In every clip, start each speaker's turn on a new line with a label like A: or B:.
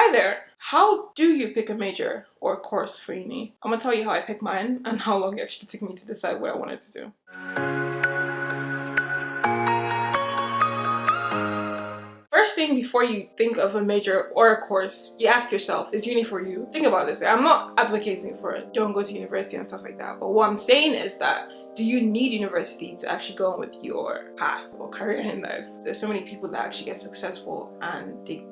A: Hi there! How do you pick a major or course for uni? I'm gonna tell you how I picked mine and how long it actually took me to decide what I wanted to do. First thing before you think of a major or a course, you ask yourself, is uni for you? Think about this. I'm not advocating for it. Don't go to university and stuff like that. But what I'm saying is that, do you need university to actually go on with your path or career in life? There's so many people that actually get successful and they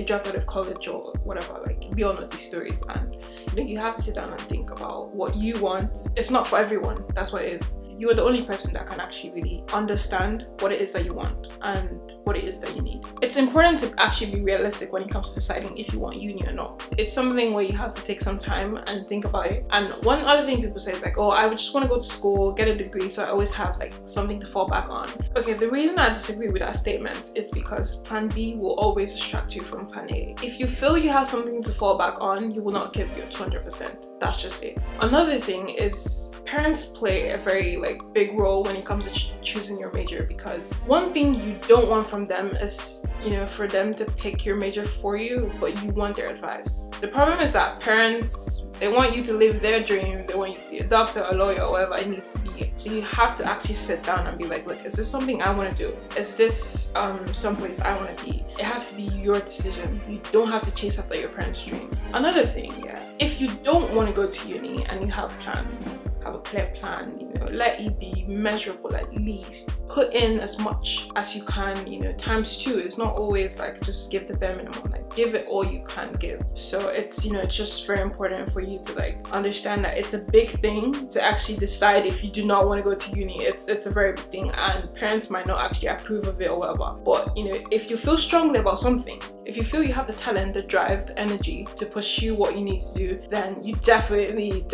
A: dropped out of college or whatever. Like, we all know these stories, and you have to sit down and think about what you want. It's not for everyone. That's what it is. You are the only person that can actually really understand what it is that you want and what it is that you need. It's important to actually be realistic when it comes to deciding if you want uni or not. It's something where you have to take some time and think about it. And one other thing people say is like, oh, I would just want to go to school, get a degree, so I always have like something to fall back on. Okay, the reason I disagree with that statement is because plan B will always distract you from plan A. If you feel you have something to fall back on, you will not give your 200%. That's just it. Another thing is parents play a very big role when it comes to choosing your major, because one thing you don't want from them is for them to pick your major for you, but you want their advice. The problem is that parents, they want you to live their dream. They want you to be a doctor, a lawyer, or whatever it needs to be. So you have to actually sit down and be like, look, is this something I want to do? Is this someplace I want to be? It has to be your decision. You don't have to chase after your parents' dream. Another thing, if you don't want to go to uni and you have plans, have a clear plan, let it be measurable at least. Put in as much as you can, times two. It's not always like just give the bare minimum, give it all you can give. So it's, it's just very important for you to understand that it's a big thing to actually decide if you do not want to go to uni. It's a very big thing, and parents might not actually approve of it or whatever. But if you feel strongly about something, if you feel you have the talent, the drive, the energy to pursue what you need to do, then you definitely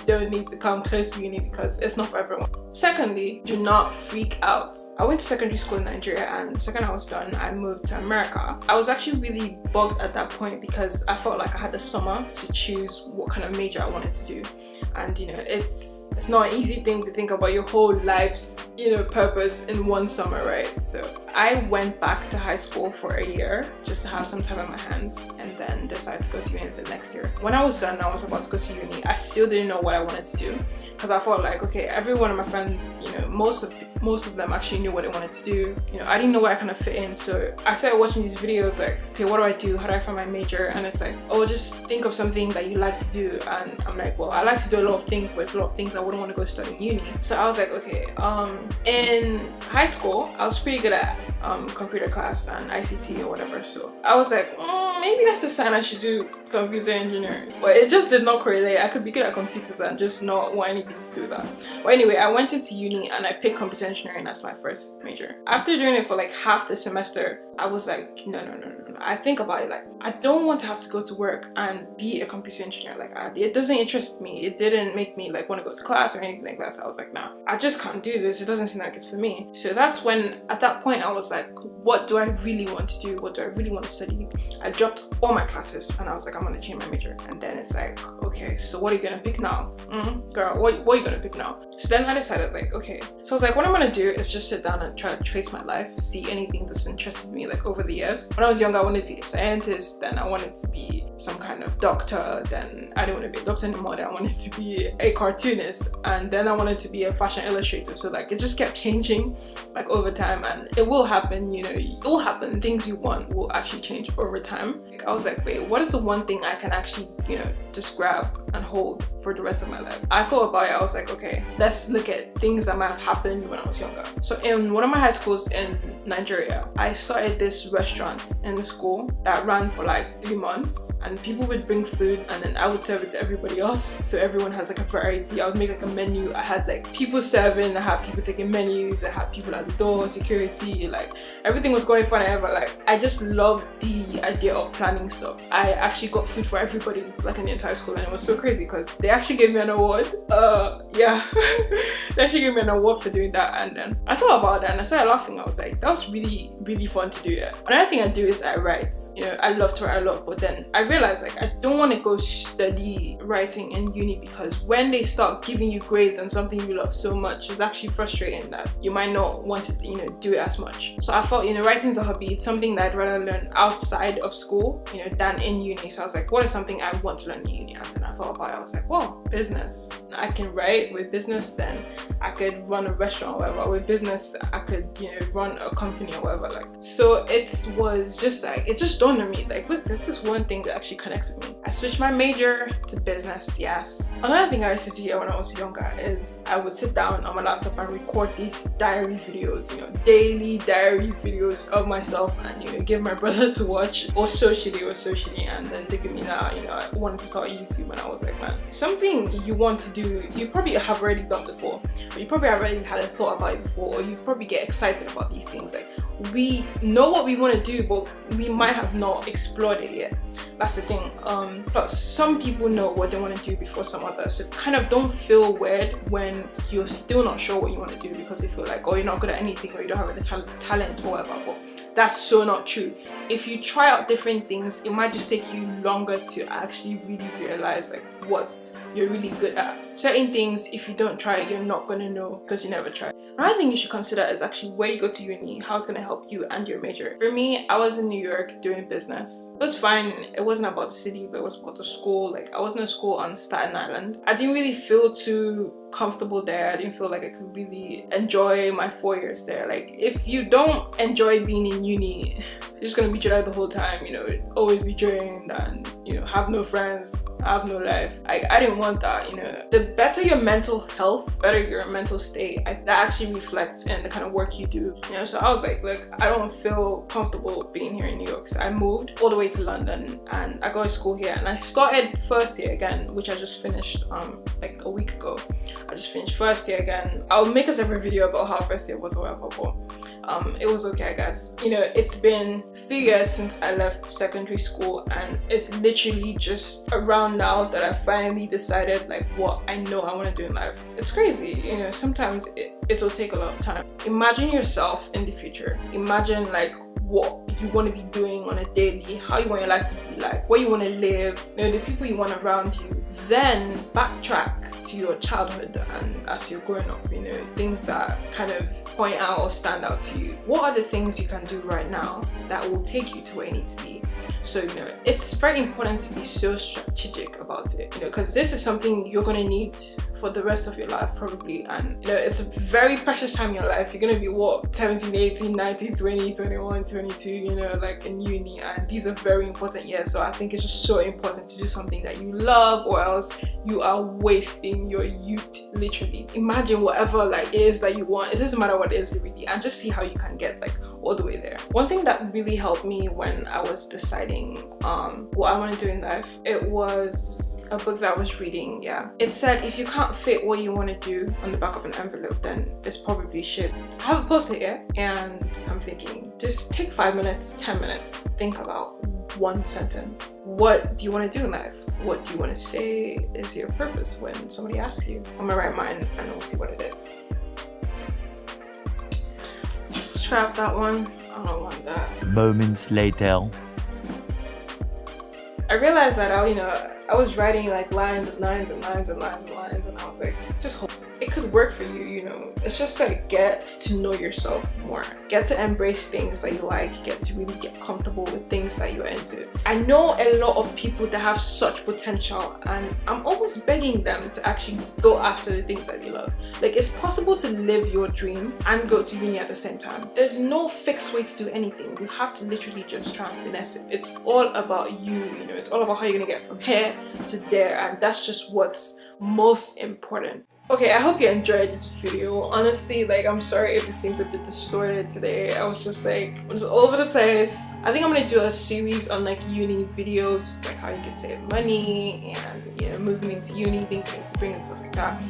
A: don't need to come close to uni, because it's not for everyone. Secondly, do not freak out. I went to secondary school in Nigeria, and the second I was done, I moved to America. I was actually really bugged at that point because I felt like I had the summer to choose what kind of major I wanted to do. And it's not an easy thing to think about your whole life's purpose in one summer, right? So I went back to high school for a year just to have some time on my hands, and then decided to go to uni for the next year. When I was done, I was about to go to uni. I still didn't know what I wanted to do, because I felt like, okay, every one of my friends, most of them actually knew what they wanted to do. I didn't know where I kind of fit in, so I started watching these videos like, okay, what do I do? How do I find my major? And it's like, oh, just think of something that you like to do. And I'm like, well, I like to do a lot of things, but it's a lot of things I wouldn't want to go study in uni. So I was like, okay, in high school, I was pretty good at computer class and ICT or whatever. So I was like, maybe that's a sign I should do computer engineering. But it just did not correlate. I could be good at computers and just not want anything to do with that. But anyway, I went into uni and I picked computer engineering as my first major. After doing it for half the semester, I was like, no. I think about it, I don't want to have to go to work and be a computer engineer. It doesn't interest me. It didn't make me want to go to class or anything like that. So I was like, nah, I just can't do this. It doesn't seem like it's for me. So that's when, at that point, I was like, what do I really want to do? What do I really want to study? I dropped all my classes and I was like, I'm going to change my major. And then it's like, okay, so what are you going to pick now? Girl, what are you going to pick now? So then I decided okay. So I was like, what I'm going to do is just sit down and try to trace my life, see anything that's interested me over the years. When I was younger, I wanted to be a scientist, then I wanted to be some kind of doctor, then I didn't want to be a doctor anymore, then I wanted to be a cartoonist, and then I wanted to be a fashion illustrator. So it just kept changing over time, and it will happen, it will happen. Things you want will actually change over time. I was like, wait, what is the one thing I can actually, just grab and hold for the rest of my life? I thought about it. I was like, okay, let's look at things that might have happened when I was younger. So in one of my high schools in Nigeria, I started this restaurant in the school that ran for 3 months, and people would bring food and then I would serve it to everybody else. So everyone has a variety. I would make a menu. I had people serving, I had people taking menus, I had people at the door, security, everything was going fun ever. I just loved the idea of planning stuff. I actually got food for everybody, an entire school, and it was so crazy because they actually gave me an award. Yeah, they actually gave me an award for doing that. And then I thought about that and I started laughing. I was like, that was really, really fun to do. Yeah. Another thing I do is I write. You know, I love to write a lot, but then I realized like I don't want to go study writing in uni, because when they start giving you grades on something you love so much, it's actually frustrating that you might not want to, you know, do it as much. So I thought, you know, writing's a hobby. It's something that I'd rather learn outside of school, you know, than in uni. So I was like, what is something I want to learn in uni? And then I thought about it. I was like, well, business. I can write. With business, then I could run a restaurant or whatever. With business, I could, you know, run a company or whatever. Like, so it was just like, it just dawned on me, like, look, this is one thing that actually connects with me. I switched my major to business, yes. Another thing I used to do when I was younger is I would sit down on my laptop and record these diary videos, you know, daily diary videos of myself, and, you know, give my brother to watch, or socially, and then look at me now, you know, I wanted to start YouTube, and I was like, man, something you want to do, you probably have already done before, or you probably already had a thought about it before, or you probably get excited about these things. Like, we know what we want to do, but we might have not explored it yet. That's the thing. Plus, some people know what they want to do before some others, so kind of don't feel weird when you're still not sure what you want to do, because you feel like, oh, you're not good at anything, or you don't have any talent or whatever. But that's so not true. If you try out different things, it might just take you longer to actually really realize like what you're really good at. Certain things, if you don't try it, you're not gonna know because you never tried. Another thing you should consider is actually where you go to uni, how it's gonna help you and your major. For me, I was in New York doing business. It was fine. It wasn't about the city, but it was about the school. Like, I was in a school on Staten Island. I didn't really feel too comfortable there. I didn't feel like I could really enjoy my 4 years there. Like, if you don't enjoy being in uni, you're just gonna be dreaded the whole time, you know, always be drained and, you know, have no friends, have no life. I didn't want that, you know. The better your mental health, better your mental state, that actually reflects in the kind of work you do, you know. So I was like, look, I don't feel comfortable being here in New York. So I moved all the way to London, and I got to school here, and I started first year again, which I just finished like a week ago. I just finished first year again. I'll make a separate video about how first year was or whatever, but it was okay, I guess. You know, it's been 3 years since I left secondary school, and it's literally just around now that I finally decided like what I know I want to do in life. It's crazy, you know, sometimes it will take a lot of time. Imagine yourself in the future. Imagine like what you want to be doing on a daily, how you want your life to be like, where you want to live, you know, the people you want around you. Then backtrack to your childhood and as you're growing up, you know, things that kind of point out or stand out to you. What are the things you can do right now that will take you to where you need to be? So, you know, it's very important to be so strategic about it, you know, because this is something you're going to need for the rest of your life probably. And, you know, it's a very precious time in your life. You're going to be what, 17, 18, 19, 20, 21, 22, you know, like in uni, and these are very important years. So I think it's just so important to do something that you love, or else you are wasting your youth, literally. Imagine whatever like it is that you want. It doesn't matter what it is really, and just see how you can get like all the way there. One thing that really helped me when I was deciding what I want to do in life, it was a book that I was reading. Yeah, it said if you can't fit what you want to do on the back of an envelope, then it's probably shit. I have a post-it here, and I'm thinking, just take 5 minutes, 10 minutes, think about one sentence. What do you want to do in life? What do you want to say is your purpose when somebody asks you? I'm gonna write mine and we'll see what it is. Scrap that one. I don't want that.
B: Moments later.
A: I realized that I was writing like lines and lines and lines and lines and lines, and I was like, just hold. It could work for you, you know. It's just like, get to know yourself more. Get to embrace things that you like. Get to really get comfortable with things that you're into. I know a lot of people that have such potential, and I'm always begging them to actually go after the things that you love. Like, it's possible to live your dream and go to uni at the same time. There's no fixed way to do anything. You have to literally just try and finesse it. It's all about you, you know. It's all about how you're gonna get from here to there, and that's just what's most important. Okay, I hope you enjoyed this video. Honestly, like, I'm sorry if it seems a bit distorted today. I was just like, I'm just all over the place. I think I'm gonna do a series on like uni videos, like how you can save money and, you know, moving into uni, things you need to bring and stuff like that.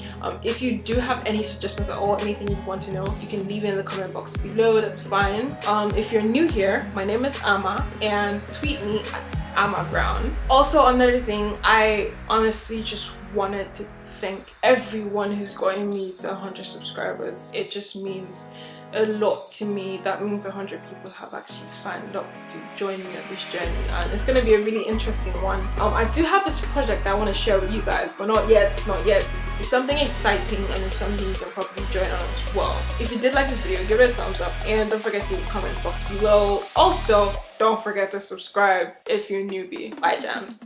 A: If you do have any suggestions at all, anything you want to know, you can leave it in the comment box below. That's fine. If you're new here, my name is Ama, and tweet me at Amma Brown. Also, another thing, I honestly just wanted to thank everyone who's gotten me to 100 subscribers. It just means a lot to me. That means 100 people have actually signed up to join me on this journey, and it's going to be a really interesting one. I do have this project that I want to share with you guys, but not yet. It's something exciting, and it's something you can probably join on as well. If you did like this video, give it a thumbs up, and don't forget to leave a comment box below. Also, don't forget to subscribe if you're a newbie. Bye, jams.